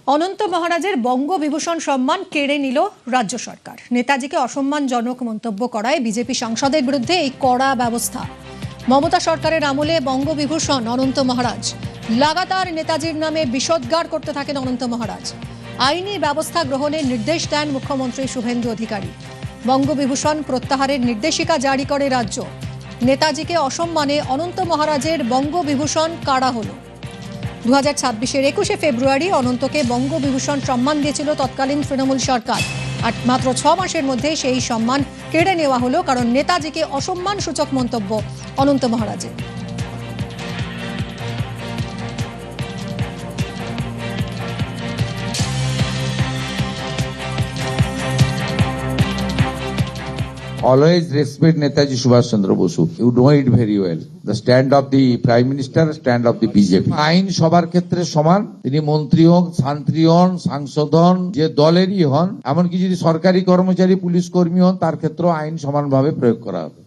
অনন্ত মহারাজের বঙ্গবিভূষণ সম্মান কেড়ে নিল রাজ্য সরকার। নেতাজিকে অসম্মানজনক মন্তব্য করায় বিজেপি সাংসদের বিরুদ্ধে এই কড়া ব্যবস্থা। মমতা সরকারের আমলে বঙ্গবিভূষণ অনন্ত মহারাজ লাগাতার নেতাজির নামে বিষোদ্গার করতে থাকেন অনন্ত মহারাজ। আইনি ব্যবস্থা গ্রহণের নির্দেশ দেন মুখ্যমন্ত্রী শুভেন্দু অধিকারী। বঙ্গবিভূষণ প্রত্যাহারের নির্দেশিকা জারি করে রাজ্য। নেতাজিকে অসম্মানে অনন্ত মহারাজের বঙ্গবিভূষণ কাড়া হলো। 2026-এর 21শে ফেব্রুয়ারি অনন্তকে বঙ্গবিভূষণ সম্মান দিয়েছিল তৎকালীন তৃণমূল সরকার। আর মাত্র 6 মাসের মধ্যে সেই সম্মান কেড়ে নেওয়া হলো, কারণ নেতাজিকে অসম্মানসূচক মন্তব্য অনন্ত মহারাজের। Always respect Netaji Subhash Chandra Bosu. You know it very well. The stand of the Prime Minister, stand of the BJP. আইন সবার ক্ষেত্রে সমান। তিনি মন্ত্রী হন, শান্তি হন, সাংসদ হন, যে দলেরই হন, এমনকি যদি সরকারি কর্মচারী, পুলিশ কর্মী হন, তার ক্ষেত্রেও আইন সমানভাবে প্রয়োগ করা হবে।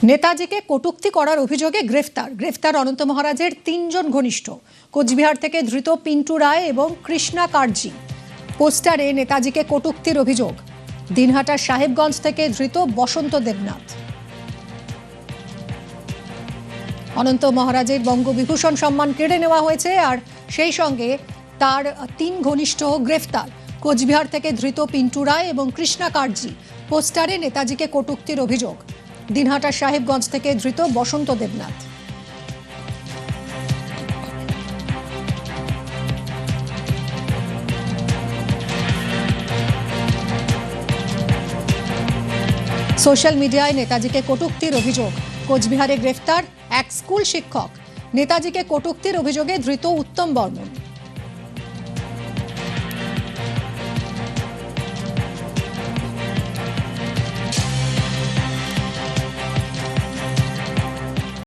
নেতাজিকে কটূক্তি করার অভিযোগে গ্রেফতার অনন্ত মহারাজের 3 জন ঘনিষ্ঠ। কোচবিহার থেকে ধৃত পিন্টু রায় এবং কৃষ্ণা কার্জি। পোস্টারে নেতাজিকে কটূক্তির অভিযোগ। দিনহাটার সাহেবগঞ্জ থেকে ধৃত বসন্ত দেবনাথ। অনন্ত মহারাজের বঙ্গবিভূষণ সম্মান কেড়ে নেওয়া হয়েছে, আর সেই সঙ্গে তার 3 ঘনিষ্ঠ গ্রেফতার। কোচবিহার থেকে ধৃত পিন্টু রায় এবং কৃষ্ণা কার্জি। পোস্টারে নেতাজিকে কটূক্তির অভিযোগ। দিনহাটার সাহেবগঞ্জ থেকে ধৃত বসন্ত দেবনাথ। সোশ্যাল মিডিয়ায় নেতাজিকে কটূক্তির অভিযোগ। কোচবিহারে গ্রেফতার এক স্কুল শিক্ষক। নেতাজিকে কটূক্তির অভিযোগে ধৃত উত্তম বর্মন।